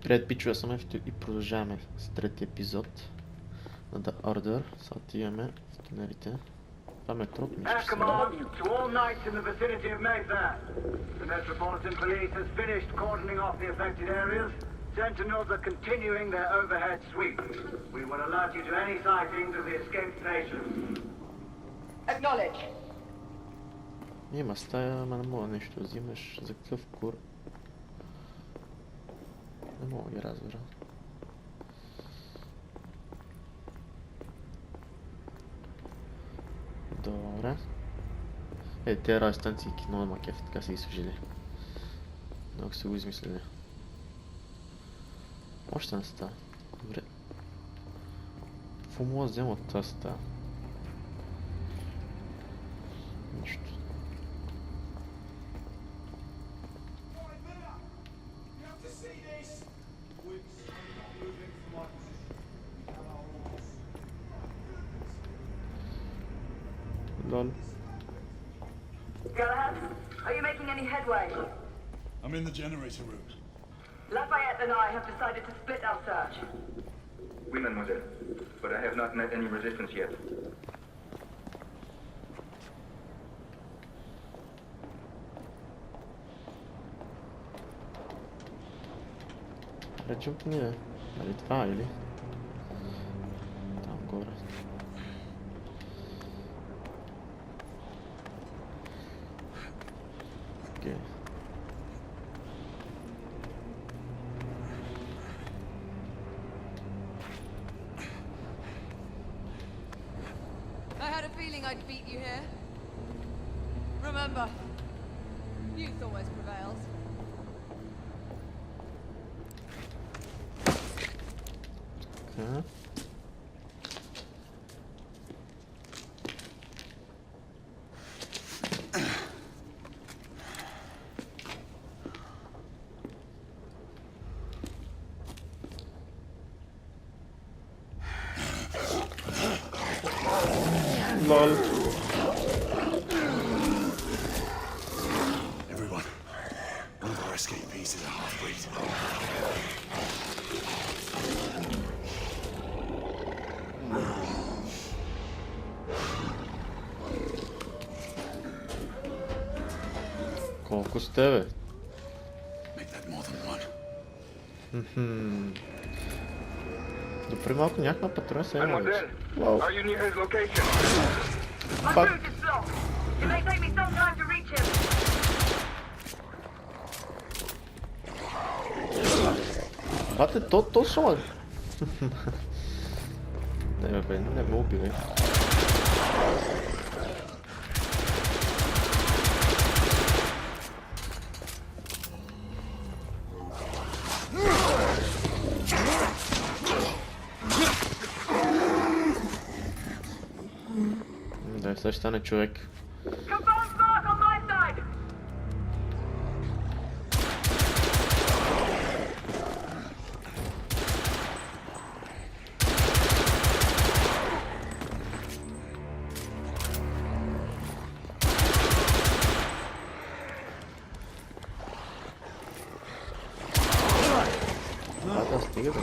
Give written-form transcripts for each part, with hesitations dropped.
Привет, пичове, съм Ефто и продължаваме с третия епизод на The Order. Сега отиваме в тунелите. Това метрото ми ще сега. Sentinels are continuing their overhead sweep. We will alert you to any sightings of the escaped nations. Acknowledge. Има стая, ама не мога нещо да взимаш. За какъв кур? Не мога да ги разбера. Добре. Тези радиостанции кино на кеф, така са ги служили. Много са го измислили. Още не става. Добре. Какво мога да взема от тази стая? Нищо. Lol. Galahad, are you making any headway? I'm in the generator room. Lafayette and I have decided to split our search. Oui, mademoiselle. But I have not met any resistance yet. Речем ни е. Нали това или? Там горе. Окей. I had a feeling I'd beat you here. Remember, youth always prevails. Okay. Lol. Everyone, one of our escapees is a half-breed. Колко сте, бе? Make that more than one. Допри малко някаква патруля се има вече. Mademoiselle, Вау. are you near his location? My Fuck. route is blocked. It may take me some time to reach him. Бате, то шо? Не бе, не ме убивай. Да, сега ще стане човек. Confirm spark on my side. Да, стига бе.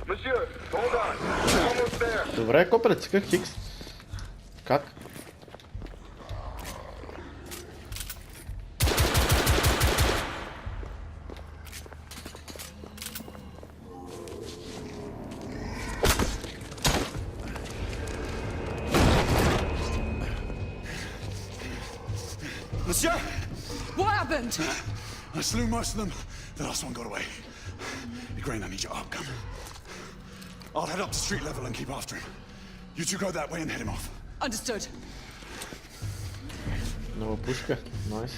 Monsieur, hold on. We're almost there. Добре, копре, циках хикс. Как? Monsieur! What happened? I slew most of them. The last one got away. Igraine, I need your arc gun. I'll head up to street level and keep after him. You two go that way and head him off. Understood. Нова пушка. Найс.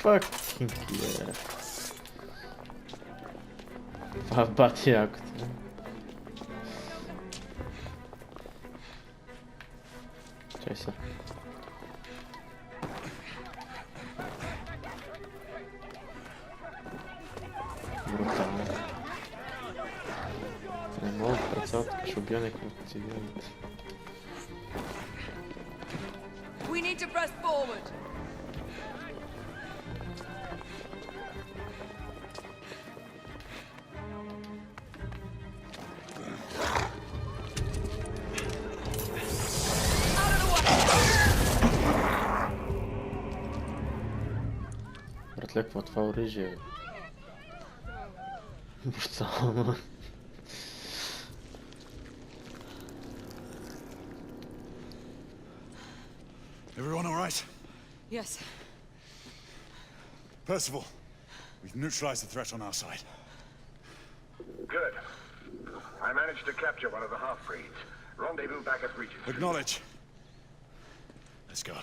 Fucking yeah. Това бати якото. Čaj se. Brutalno. Ne mogu predstaviti, kaš ubio nekog civilac. We need to press forward. Братле, това оръжие? Брутално. Everyone all right? Yes. Percival, we've neutralized the threat on our side. Good. I managed to capture one of the half-breeds. Rendezvous back at Regis. Acknowledge. Let's go.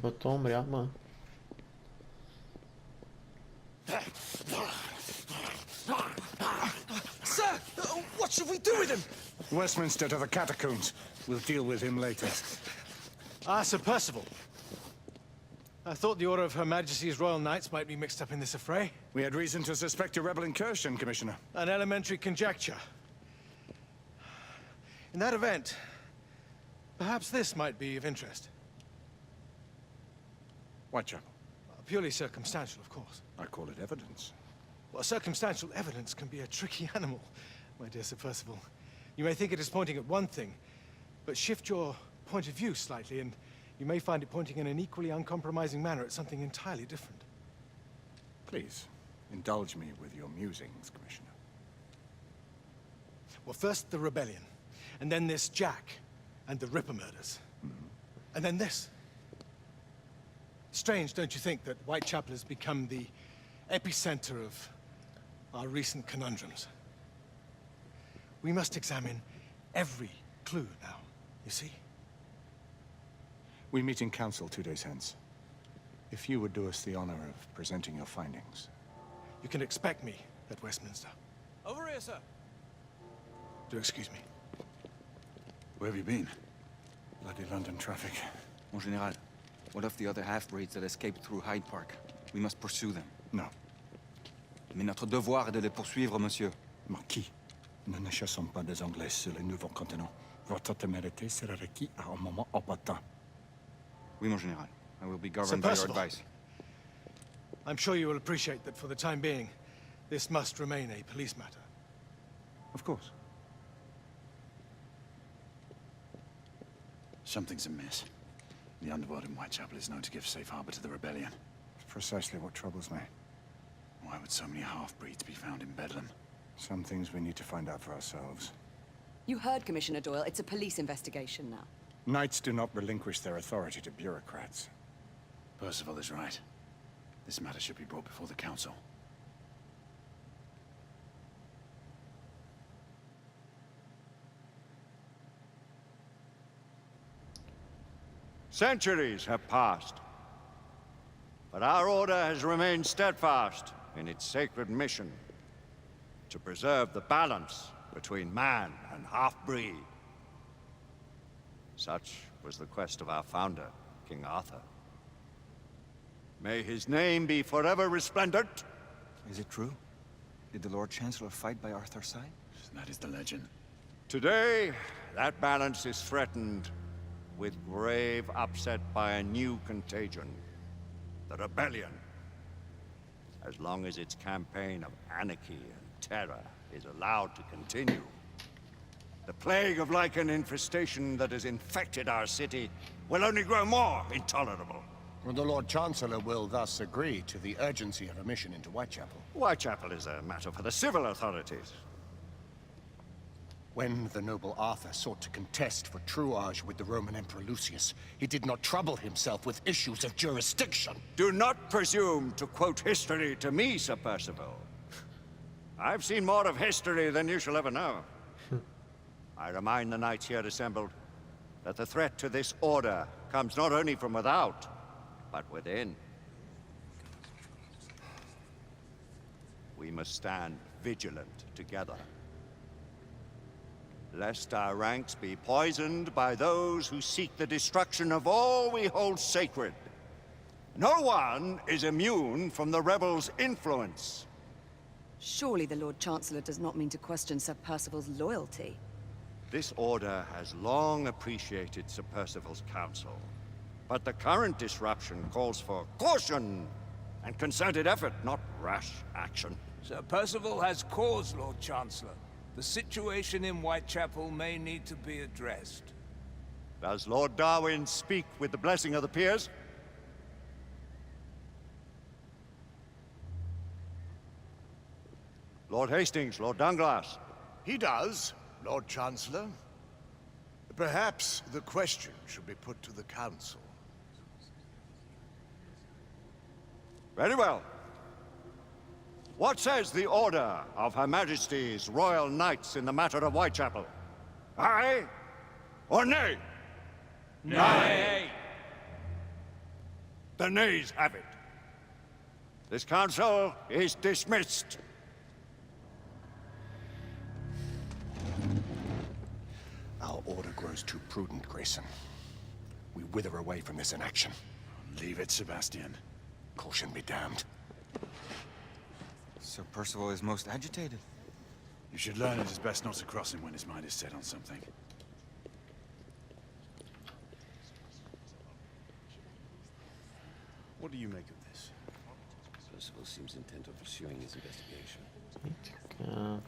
Бе, то умря, ма. Sir! What should we do with him? Westminster to the catacombs. We'll deal with him later. Ah, Sir Percival. I thought the Order of Her Majesty's Royal Knights might be mixed up in this affray. We had reason to suspect a rebel incursion, Commissioner. An elementary conjecture. In that event, perhaps this might be of interest. Whitechapel. Purely circumstantial, of course. I call it evidence. Well, circumstantial evidence can be a tricky animal, my dear Sir Percival. You may think it is pointing at one thing, but shift your point of view slightly, and you may find it pointing in an equally uncompromising manner at something entirely different. Please, indulge me with your musings, Commissioner. Well, first the rebellion, and then this Jack, and the Ripper murders. And then this. Strange, don't you think, that Whitechapel has become the epicenter of our recent conundrums? We must examine every clue now, you see? We meet in council 2 days hence. If you would do us the honor of presenting your findings. You can expect me at Westminster. Over here, sir. Do excuse me. Where have you been? Bloody London traffic. Mon Général, what of the other half-breeds that escaped through Hyde Park? We must pursue them. No. Mais notre devoir est de les poursuivre, monsieur. Marquis, nous ne chassons pas des Anglais sur le nouveau continent. Votre témérité sera requis à un moment opportun. Oui, mon Général. I will be Sir governed by your Percival. advice. I'm sure you will appreciate that for the time being, this must remain a police matter. Of course. Something's amiss. The underworld in Whitechapel is known to give safe harbor to the rebellion. It's precisely what troubles me. Why would so many half-breeds be found in Bedlam? Some things we need to find out for ourselves. You heard, Commissioner Doyle. It's a police investigation now. Knights do not relinquish their authority to bureaucrats. Percival is right. This matter should be brought before the council. Centuries have passed, but our order has remained steadfast in its sacred mission to preserve the balance between man and half-breed. Such was the quest of our founder, King Arthur. May his name be forever resplendent. Is it true? Did the Lord Chancellor fight by Arthur's side? That is the legend. Today, that balance is threatened with grave upset by a new contagion, the rebellion. As long as its campaign of anarchy and terror is allowed to continue, the plague of lichen infestation that has infected our city will only grow more intolerable. Well, the Lord Chancellor will thus agree to the urgency of a mission into Whitechapel. Whitechapel is a matter for the civil authorities. When the noble Arthur sought to contest for truage with the Roman Emperor Lucius, he did not trouble himself with issues of jurisdiction. Do not presume to quote history to me, Sir Percival. I've seen more of history than you shall ever know. I remind the knights here assembled that the threat to this order comes not only from without, but within. we must stand vigilant together, lest our ranks be poisoned by those who seek the destruction of all we hold sacred. No one is immune from the rebels' influence. Surely the Lord Chancellor does not mean to question Sir Percival's loyalty. This order has long appreciated Sir Percival's counsel, but the current disruption calls for caution and concerted effort, not rash action. Sir Percival has cause, Lord Chancellor. The situation in Whitechapel may need to be addressed. Does Lord Darwin speak with the blessing of the peers? Lord Hastings, Lord Dunglass. He does, Lord Chancellor. Perhaps the question should be put to the Council. Very well. What says the Order of Her Majesty's Royal Knights in the matter of Whitechapel? Aye or nay? Nay! The nays have it. This council is dismissed. Our order grows too prudent, Grayson. We wither away from this inaction. Leave it, Sebastian. Caution be damned. Sir Percival is most agitated. You should learn it is best not to cross him when his mind is set on something. What do you make of this? Percival seems intent on pursuing his investigation. You cannot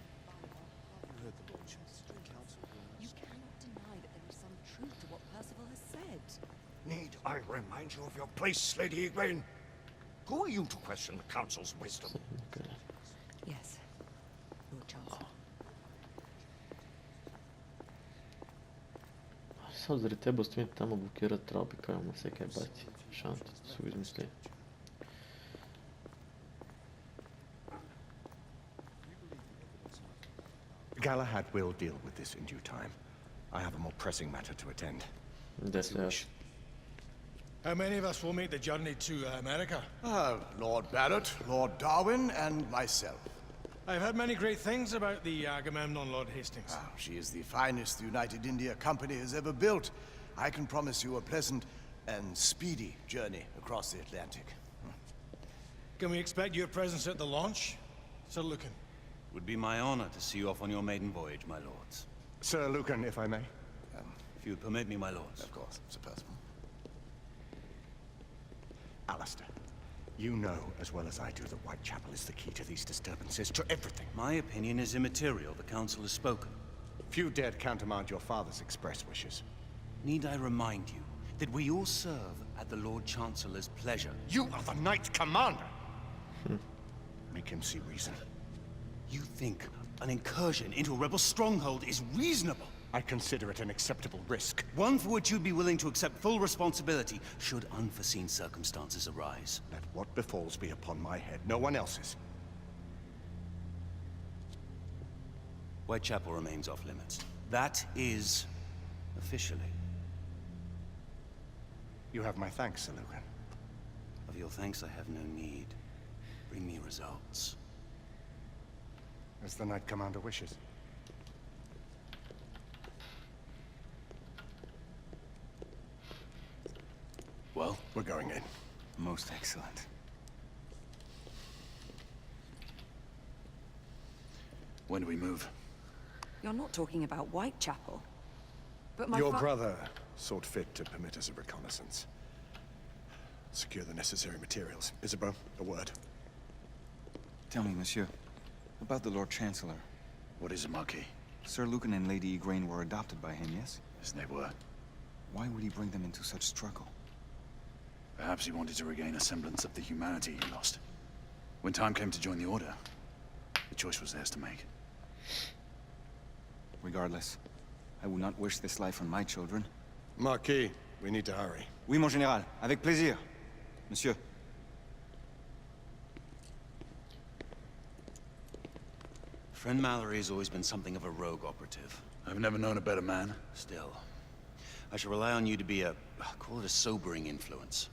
deny that there is some truth to what Percival has said. Need I remind you of your place, Lady Egwene? Who are you to question the Council's wisdom? Yes, Lord Chancellor. Sad zari tebe ostavim tamo blokirat tropi kao mu se kaj baci. Šanti su izmislili. Galahad will deal with this in due time. I have a more pressing matter to attend. Yes. How many of us will make the journey to America? Lord Barrett, Lord Darwin, and myself. I've heard many great things about the Agamemnon, Lord Hastings. She is the finest the United India Company has ever built. I can promise you a pleasant and speedy journey across the Atlantic. Can we expect your presence at the launch, Sir Lucan? Would be my honor to see you off on your maiden voyage, my lords. Sir Lucan, if I may. If you would permit me, my lords. Of course, Sir Percival. Alistair, you know as well as I do that Whitechapel is the key to these disturbances, to everything. My opinion is immaterial. The Council has spoken. Few dared countermand your father's express wishes. Need I remind you that we all serve at the Lord Chancellor's pleasure? You are the Knight Commander! Make him see reason. You think an incursion into a rebel stronghold is reasonable? I consider it an acceptable risk. One for which you'd be willing to accept full responsibility should unforeseen circumstances arise. Let what befalls be upon my head, no one else's. Whitechapel remains off limits. That is officially. You have my thanks, Sir Lucan. Of your thanks I have no need. Bring me results. As the Knight Commander wishes. Well, we're going in. Most excellent. When do we move? You're not talking about Whitechapel. But my Your brother sought fit to permit us a reconnaissance. Secure the necessary materials. Isabeau, a word. Tell me, monsieur, about the Lord Chancellor. What is it, Marquis? Sir Lucan and Lady Egwene were adopted by him, yes? Yes, they were. Why would he bring them into such struggle? Perhaps he wanted to regain a semblance of the humanity he lost. When time came to join the Order, the choice was theirs to make. Regardless, I would not wish this life on my children. Marquis, we need to hurry. Oui, mon général. Avec plaisir. Monsieur. Friend Mallory has always been something of a rogue operative. I've never known a better man. Still, I shall rely on you to be call it a sobering influence.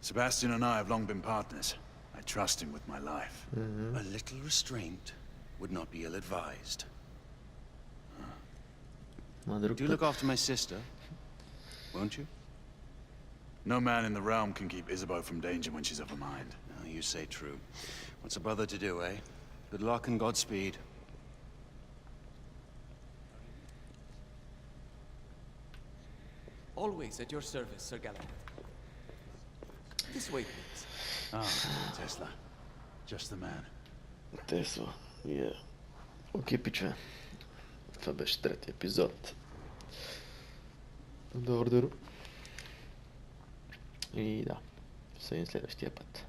Sebastian and I have long been partners. I I trust him with my life. A little restraint would not be ill-advised. Do look after my sister, won't you? No man in the realm can keep Isabeau from danger when she's of a mind. Oh, you say true. What's a brother to do, eh? Good luck and Godspeed. Always at your service, Sir Galahad. This way, please. Ah, Tesla. Just the man. Тесла. Окей, пичове. Това беше третия епизод. The Order. И да, се видим следващия път.